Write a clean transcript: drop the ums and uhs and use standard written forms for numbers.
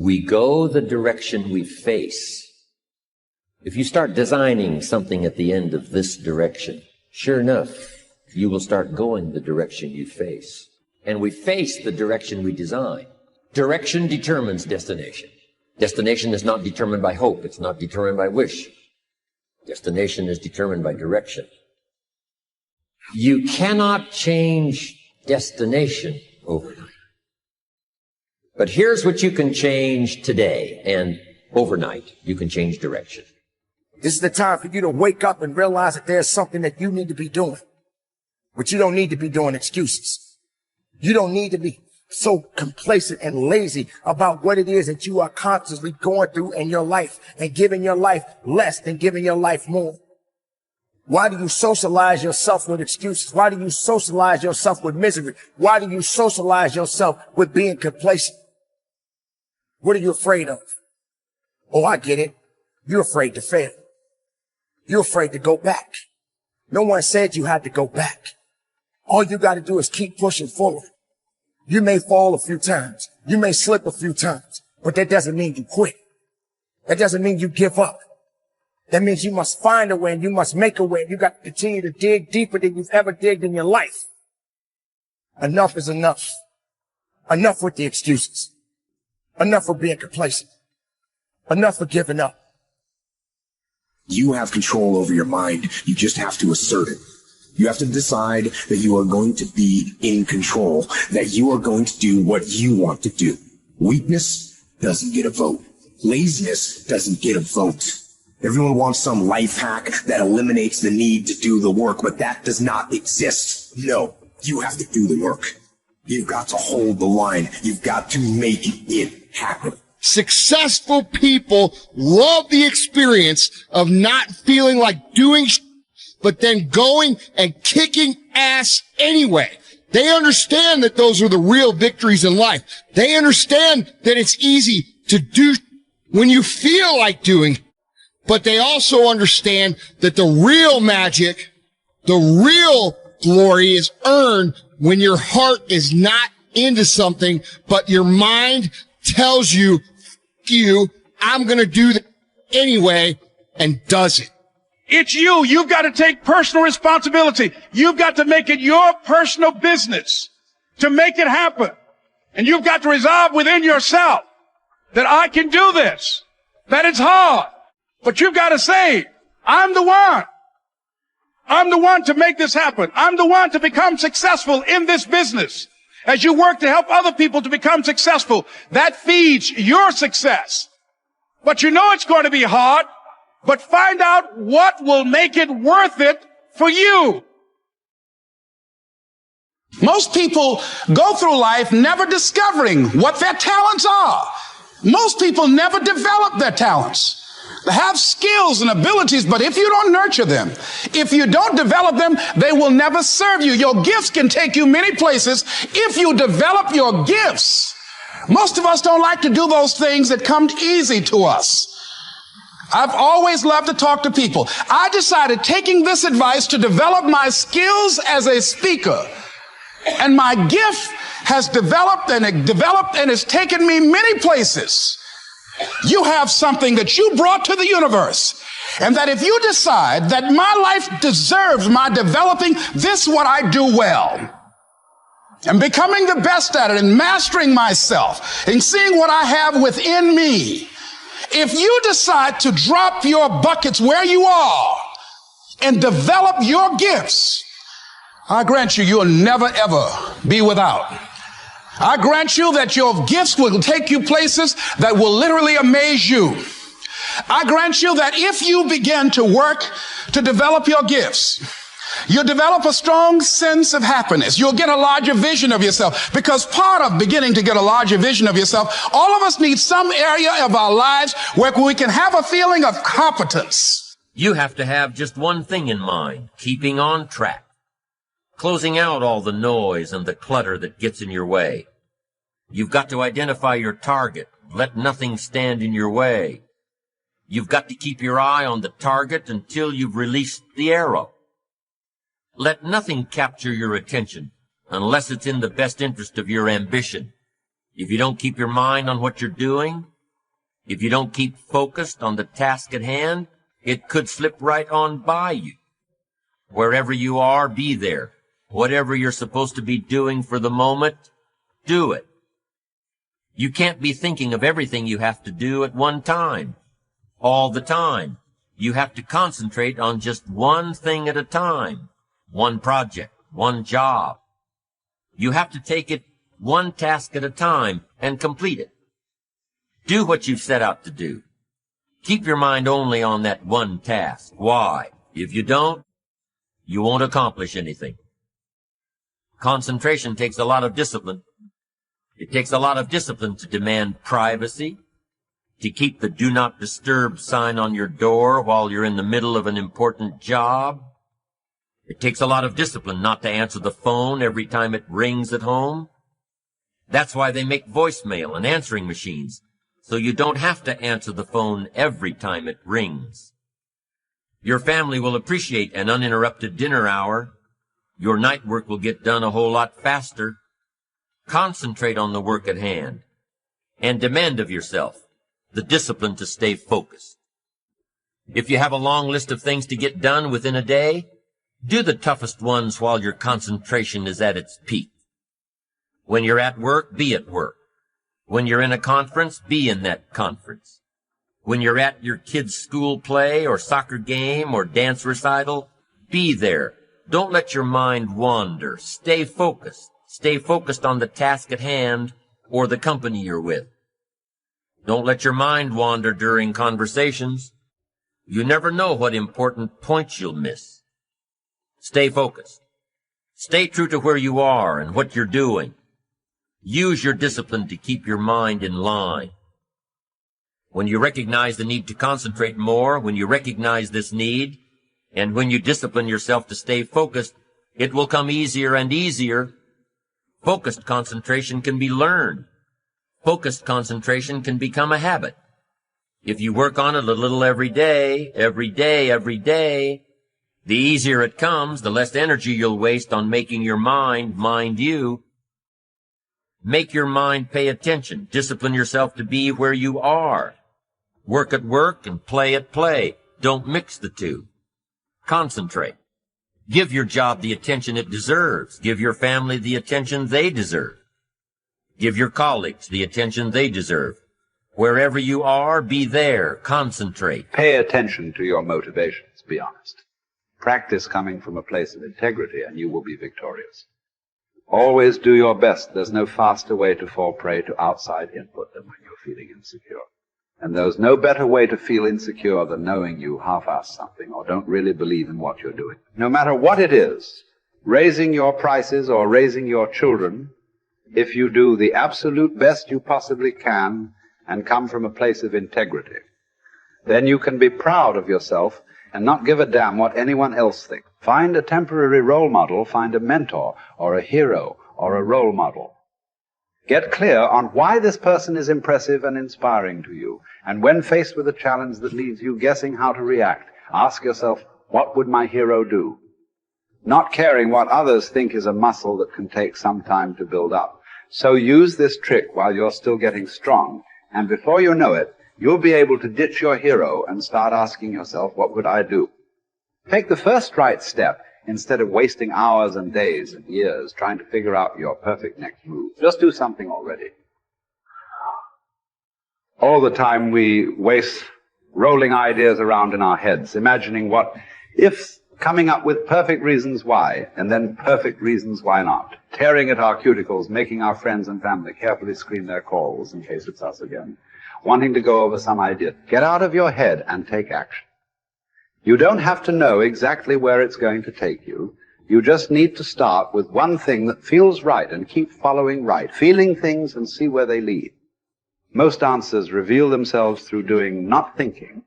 We go the direction we face. If you start designing something at the end of this direction, sure enough, you will start going the direction you face. And we face the direction we design. Direction determines destination. Destination is not determined by hope. It's not determined by wish. Destination is determined by direction. You cannot change destination overnight. But here's what you can change today, and overnight you can change direction. This is the time for you to wake up and realize that there's something that you need to be doing. But you don't need to be doing excuses. You don't need to be so complacent and lazy about what it is that you are constantly going through in your life and giving your life less than giving your life more. Why do you socialize yourself with excuses? Why do you socialize yourself with misery? Why do you socialize yourself with being complacent? What are you afraid of? Oh, I get it. You're afraid to fail. You're afraid to go back. No one said you had to go back. All you got to do is keep pushing forward. You may fall a few times. You may slip a few times, but that doesn't mean you quit. That doesn't mean you give up. That means you must find a way and you must make a way. You got to continue to dig deeper than you've ever digged in your life. Enough is enough. Enough with the excuses. Enough for being complacent. Enough for giving up. You have control over your mind. You just have to assert it. You have to decide that you are going to be in control, that you are going to do what you want to do. Weakness doesn't get a vote. Laziness doesn't get a vote. Everyone wants some life hack that eliminates the need to do the work, but that does not exist. No, you have to do the work. You've got to hold the line. You've got to make it happen. Successful people love the experience of not feeling like doing but then going and kicking ass anyway. They understand that those are the real victories in life. They understand that it's easy to do when you feel like doing, but they also understand that the real magic, the real glory is earned when your heart is not into something, but your mind tells you, I'm going to do that anyway, and does it. It's you. You've got to take personal responsibility. You've got to make it your personal business to make it happen. And you've got to resolve within yourself that I can do this, that it's hard. But you've got to say, I'm the one. I'm the one to make this happen. I'm the one to become successful in this business. As you work to help other people to become successful, that feeds your success. But you know it's going to be hard. But find out what will make it worth it for you. Most people go through life never discovering what their talents are. Most people never develop their talents. They have skills and abilities, but if you don't nurture them, if you don't develop them, they will never serve you. Your gifts can take you many places if you develop your gifts. Most of us don't like to do those things that come easy to us. I've always loved to talk to people. I decided, taking this advice, to develop my skills as a speaker. And my gift has developed and it's taken me many places. You have something that you brought to the universe. And that if you decide that my life deserves my developing this, what I do well, and becoming the best at it and mastering myself and seeing what I have within me, if you decide to drop your buckets where you are and develop your gifts, I grant you, you'll never, ever be without. I grant you that your gifts will take you places that will literally amaze you. I grant you that if you begin to work to develop your gifts, you'll develop a strong sense of happiness. You'll get a larger vision of yourself, because part of beginning to get a larger vision of yourself, all of us need some area of our lives where we can have a feeling of competence. You have to have just one thing in mind: keeping on track, closing out all the noise and the clutter that gets in your way. You've got to identify your target. Let nothing stand in your way. You've got to keep your eye on the target until you've released the arrow. Let nothing capture your attention unless it's in the best interest of your ambition. If you don't keep your mind on what you're doing, if you don't keep focused on the task at hand, it could slip right on by you. Wherever you are, be there. Whatever you're supposed to be doing for the moment, do it. You can't be thinking of everything you have to do at one time, all the time. You have to concentrate on just one thing at a time, one project, one job. You have to take it one task at a time and complete it. Do what you've set out to do. Keep your mind only on that one task. Why? If you don't, you won't accomplish anything. Concentration takes a lot of discipline. It takes a lot of discipline to demand privacy, to keep the do not disturb sign on your door while you're in the middle of an important job. It takes a lot of discipline not to answer the phone every time it rings at home. That's why they make voicemail and answering machines, so you don't have to answer the phone every time it rings. Your family will appreciate an uninterrupted dinner hour. Your night work will get done a whole lot faster. Concentrate on the work at hand, and demand of yourself the discipline to stay focused. If you have a long list of things to get done within a day, do the toughest ones while your concentration is at its peak. When you're at work, be at work. When you're in a conference, be in that conference. When you're at your kid's school play or soccer game or dance recital, be there. Don't let your mind wander. Stay focused. Stay focused on the task at hand or the company you're with. Don't let your mind wander during conversations. You never know what important points you'll miss. Stay focused. Stay true to where you are and what you're doing. Use your discipline to keep your mind in line. When you recognize the need to concentrate more, when you recognize this need, and when you discipline yourself to stay focused, it will come easier and easier. Focused concentration can be learned. Focused concentration can become a habit. If you work on it a little every day, the easier it comes, the less energy you'll waste on making your mind you. Make your mind pay attention. Discipline yourself to be where you are. Work at work and play at play. Don't mix the two. Concentrate. Give your job the attention it deserves. Give your family the attention they deserve. Give your colleagues the attention they deserve. Wherever you are, be there. Concentrate. Pay attention to your motivations. Be honest. Practice coming from a place of integrity, and you will be victorious. Always do your best. There's no faster way to fall prey to outside input than when you're feeling insecure. And there's no better way to feel insecure than knowing you half-ass something or don't really believe in what you're doing. No matter what it is, raising your prices or raising your children, if you do the absolute best you possibly can and come from a place of integrity, then you can be proud of yourself and not give a damn what anyone else thinks. Find a temporary role model, find a mentor or a hero or a role model. Get clear on why this person is impressive and inspiring to you. And when faced with a challenge that leaves you guessing how to react, ask yourself, what would my hero do? Not caring what others think is a muscle that can take some time to build up. So use this trick while you're still getting strong, and before you know it, you'll be able to ditch your hero and start asking yourself, what would I do? Take the first right step instead of wasting hours and days and years trying to figure out your perfect next move. Just do something already. All the time we waste rolling ideas around in our heads, imagining what if, coming up with perfect reasons why, and then perfect reasons why not, tearing at our cuticles, making our friends and family carefully screen their calls in case it's us again, wanting to go over some idea. Get out of your head and take action. You don't have to know exactly where it's going to take you. You just need to start with one thing that feels right and keep following right, feeling things and see where they lead. Most answers reveal themselves through doing, not thinking,